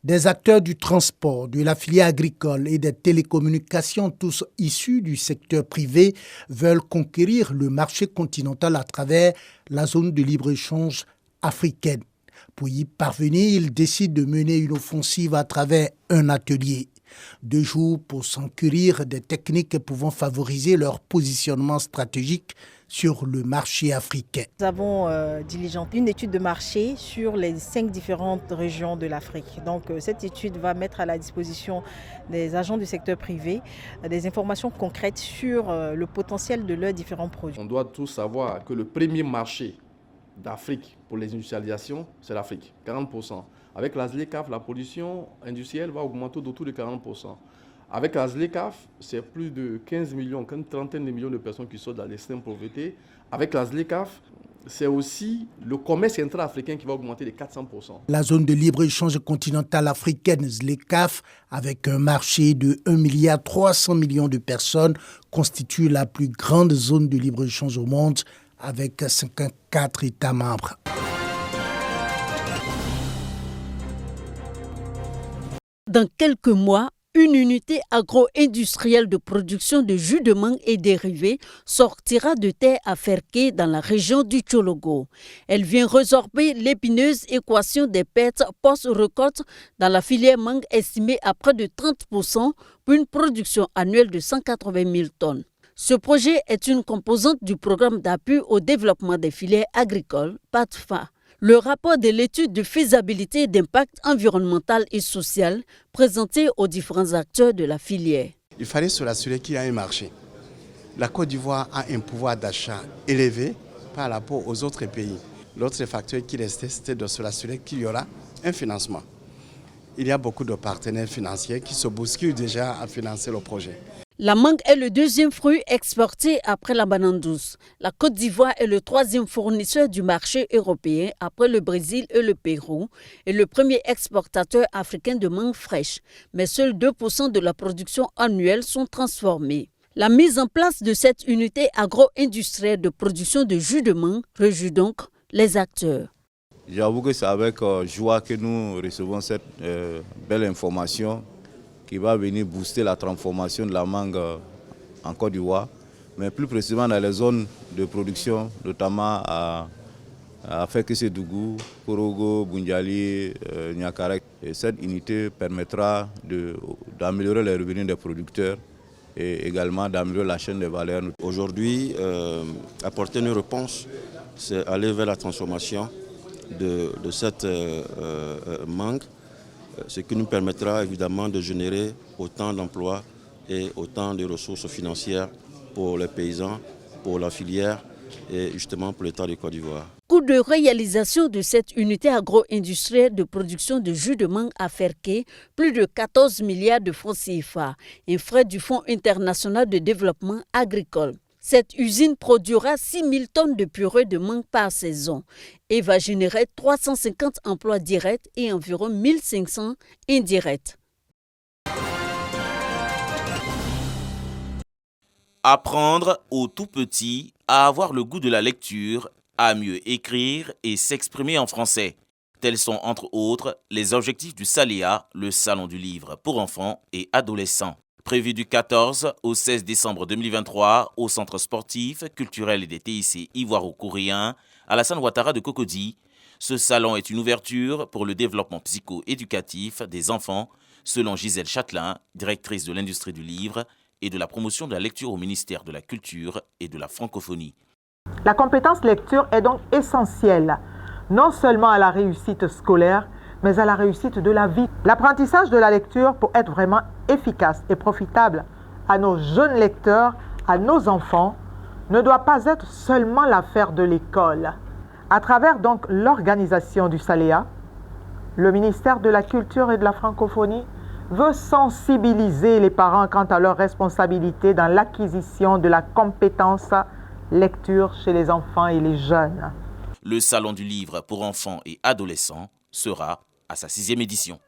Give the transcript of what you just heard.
Des acteurs du transport, de la filière agricole et des télécommunications, tous issus du secteur privé, veulent conquérir le marché continental à travers la zone de libre-échange africaine. Pour y parvenir, ils décident de mener une offensive à travers un atelier. 2 jours pour s'enquérir des techniques pouvant favoriser leur positionnement stratégique sur le marché africain. Nous avons diligenté une étude de marché sur les 5 différentes régions de l'Afrique. Donc cette étude va mettre à la disposition des agents du secteur privé des informations concrètes sur le potentiel de leurs différents produits. On doit tous savoir que le premier marché d'Afrique pour les industrialisations, c'est l'Afrique, 40%. Avec la ZLECAf, la production industrielle va augmenter d'autour de 40%. Avec la ZLECAf, c'est plus de 15 millions, une trentaine de millions de personnes qui sont dans l'extrême pauvreté. Avec la ZLECAf, c'est aussi le commerce intra-africain qui va augmenter de 400%. La zone de libre-échange continentale africaine, ZLECAf, avec un marché de 1,3 milliard de personnes, constitue la plus grande zone de libre-échange au monde, avec 54 États membres. Dans quelques mois, une unité agro-industrielle de production de jus de mangue et dérivés sortira de terre à Ferké dans la région du Tchologo. Elle vient résorber l'épineuse équation des pertes post-récolte dans la filière mangue estimée à près de 30% pour une production annuelle de 180 000 tonnes. Ce projet est une composante du programme d'appui au développement des filières agricoles, PATFA. Le rapport de l'étude de faisabilité et d'impact environnemental et social présenté aux différents acteurs de la filière. Il fallait se rassurer qu'il y a un marché. La Côte d'Ivoire a un pouvoir d'achat élevé par rapport aux autres pays. L'autre facteur qui restait, c'était de se rassurer qu'il y aura un financement. Il y a beaucoup de partenaires financiers qui se bousculent déjà à financer le projet. La mangue est le 2e fruit exporté après la banane douce. La Côte d'Ivoire est le 3e fournisseur du marché européen après le Brésil et le Pérou et le premier exportateur africain de mangue fraîche. Mais seuls 2% de la production annuelle sont transformés. La mise en place de cette unité agro-industrielle de production de jus de mangue réjouit donc les acteurs. J'avoue que c'est avec joie que nous recevons cette belle information qui va venir booster la transformation de la mangue en Côte d'Ivoire, mais plus précisément dans les zones de production, notamment à Ferké-Sédougou, Korogo, Boundiali, Niakarek. Et cette unité permettra d'améliorer les revenus des producteurs et également d'améliorer la chaîne de valeur. Aujourd'hui, apporter une réponse, c'est aller vers la transformation de cette mangue, ce qui nous permettra évidemment de générer autant d'emplois et autant de ressources financières pour les paysans, pour la filière et justement pour l'État de Côte d'Ivoire. Coût de réalisation de cette unité agro-industrielle de production de jus de mangue à Ferké, plus de 14 milliards de francs CFA, et frais du Fonds international de développement agricole. Cette usine produira 6 000 tonnes de purée de mangue par saison et va générer 350 emplois directs et environ 1 500 indirects. Apprendre aux tout petits à avoir le goût de la lecture, à mieux écrire et s'exprimer en français. Tels sont entre autres les objectifs du SALEA, le Salon du livre pour enfants et adolescents. Prévu du 14 au 16 décembre 2023 au Centre sportif, culturel et des TIC ivoiro-coréen, Alassane Ouattara de Cocody. Ce salon est une ouverture pour le développement psycho-éducatif des enfants, selon Gisèle Châtelain, directrice de l'industrie du livre et de la promotion de la lecture au ministère de la Culture et de la Francophonie. La compétence lecture est donc essentielle, non seulement à la réussite scolaire, mais à la réussite de la vie. L'apprentissage de la lecture, pour être vraiment efficace et profitable à nos jeunes lecteurs, à nos enfants, ne doit pas être seulement l'affaire de l'école. À travers donc l'organisation du SALEA, le ministère de la Culture et de la Francophonie veut sensibiliser les parents quant à leur responsabilité dans l'acquisition de la compétence lecture chez les enfants et les jeunes. Le Salon du livre pour enfants et adolescents sera à sa 6e édition.